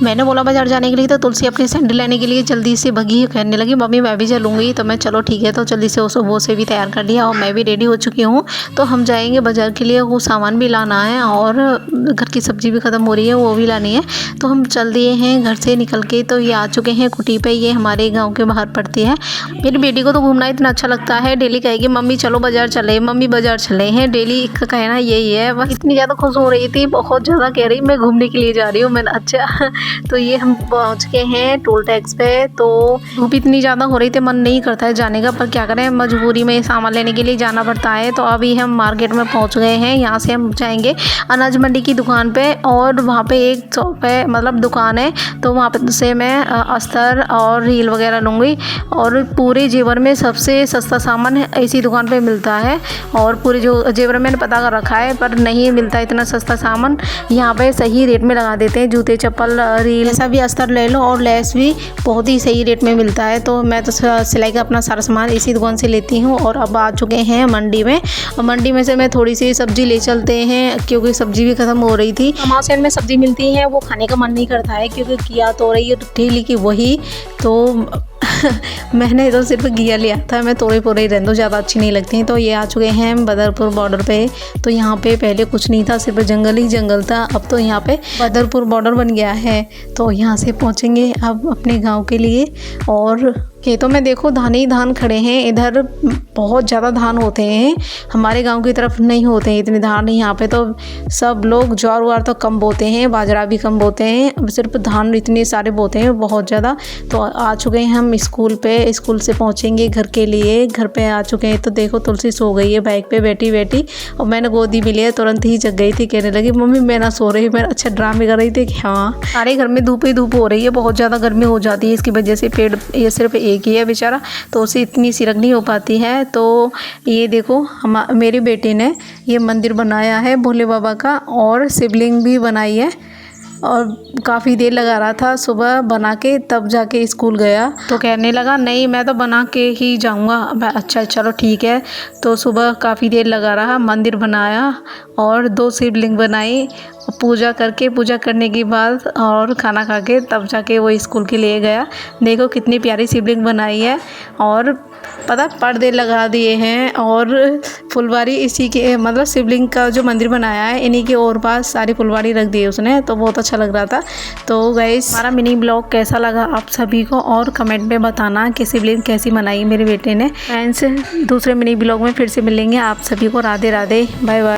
मैंने बोला बाजार जाने के लिए, तो तुलसी अपनी सैंडल लेने के लिए जल्दी से भगी, कहने लगी मम्मी मैं भी चलूँगी। तो मैं चलो ठीक है, तो जल्दी से वो से भी तैयार कर लिया और मैं भी रेडी हो चुकी हूँ। तो हम जाएंगे बाज़ार के लिए, वो सामान भी लाना है और घर की सब्ज़ी भी ख़त्म हो रही है, वो भी लानी है। तो हम चल दिए हैं घर से निकल के। तो ये आ चुके हैं कुटी पे, ये हमारे गाँव के बाहर पड़ती है। मेरी बेटी को तो घूमना इतना अच्छा लगता है, डेली कहेगी मम्मी चलो बाज़ार चले, मम्मी बाज़ार चले हैं, डेली का कहना यही है। वह इतनी ज़्यादा खुश हो रही थी, बहुत ज़्यादा कह रही मैं घूमने के लिए जा रही हूँ। मैंने अच्छा। तो ये हम पहुँच गए हैं टोल टैक्स पे। तो धूप इतनी ज़्यादा हो रही थी, मन नहीं करता है जाने का, पर क्या करें मजबूरी में सामान लेने के लिए जाना पड़ता है। तो अभी हम मार्केट में पहुँच गए हैं। यहाँ से हम जाएंगे अनाज मंडी की दुकान पे, और वहाँ पे एक शॉप है, मतलब दुकान है। तो वहाँ पे से मैं अस्तर और रील वगैरह लूँगी। और पूरे जेवर में सबसे सस्ता सामान इसी दुकान पे मिलता है। और पूरे जो जेवर मैंने पता कर रखा है, पर नहीं मिलता इतना सस्ता सामान। यहाँ पे सही रेट में लगा देते हैं, जूते चप्पल रील ऐसा भी अस्तर ले लो, और लेस भी बहुत ही सही रेट में मिलता है। तो मैं तो सिलाई का अपना सारा सामान इसी दुकान से लेती हूँ। और अब आ चुके हैं मंडी में। मंडी में से मैं थोड़ी सी सब्जी ले चलते हैं, क्योंकि सब्जी भी ख़त्म हो रही थी। हमारे में सब्जी मिलती है, वो खाने का मन नहीं करता है, क्योंकि घिया तो रही है डेली की वही। तो मैंने तो सिर्फ घिया लिया था, मैं तोड़े पोड़े ही रहने दो, ज़्यादा अच्छी नहीं लगती। तो ये आ चुके हैं बदरपुर बॉर्डर पे। तो यहाँ पे पहले कुछ नहीं था, सिर्फ जंगल ही जंगल था, अब तो यहाँ पे बदरपुर बॉर्डर बन गया है। तो यहाँ से पहुँचेंगे अब अपने गांव के लिए। और खेतों में देखो धान ही धान खड़े हैं, इधर बहुत ज़्यादा धान होते हैं, हमारे गांव की तरफ नहीं होते हैं इतने धान। यहाँ पे तो सब लोग ज्वार वार तो कम बोते हैं, बाजरा भी कम बोते हैं, अब सिर्फ धान इतने सारे बोते हैं बहुत ज़्यादा। तो आ चुके हैं हम स्कूल पे, स्कूल से पहुँचेंगे घर के लिए। घर पे आ चुके हैं। तो देखो तुलसी सो गई है बाइक पे बैठी बैठी, और मैंने गोदी भी लिया, तुरंत ही जग गई थी, कहने लगी मम्मी मैं ना सो रही। मैं अच्छा ड्रामे कर रही थी कि हाँ, सारे घर में धूप ही धूप हो रही है, बहुत ज़्यादा गर्मी हो जाती है इसकी वजह से। पेड़ ये सिर्फ एक ही है बेचारा, तो उसे इतनी सिरक नहीं हो पाती है। तो ये देखो मेरी बेटी ने ये मंदिर बनाया है भोले बाबा का, और शिवलिंग भी बनाई है। और काफ़ी देर लगा रहा था, सुबह बना के तब जाके स्कूल गया। तो कहने लगा नहीं मैं तो बना के ही जाऊंगा। अच्छा चलो ठीक है। तो सुबह काफ़ी देर लगा रहा, मंदिर बनाया और 2 शिवलिंग बनाई, पूजा करके, पूजा करने के बाद और खाना खा के तब जाके वो स्कूल के लिए गया। देखो कितनी प्यारी शिवलिंग बनाई है, और पता पर्दे लगा दिए हैं, और फुलवारी इसी के, मतलब शिवलिंग का जो मंदिर बनाया है इन्हीं के और पास सारी फुलवारी रख दी है उसने। तो बहुत अच्छा लग रहा था। तो गाइस हमारा मिनी ब्लॉग कैसा लगा आप सभी को, और कमेंट में बताना कि शिवलिंग कैसी बनाई मेरे बेटे ने। फ्रेंड्स दूसरे मिनी ब्लॉग में फिर से मिलेंगे। आप सभी को राधे राधे, बाय बाय।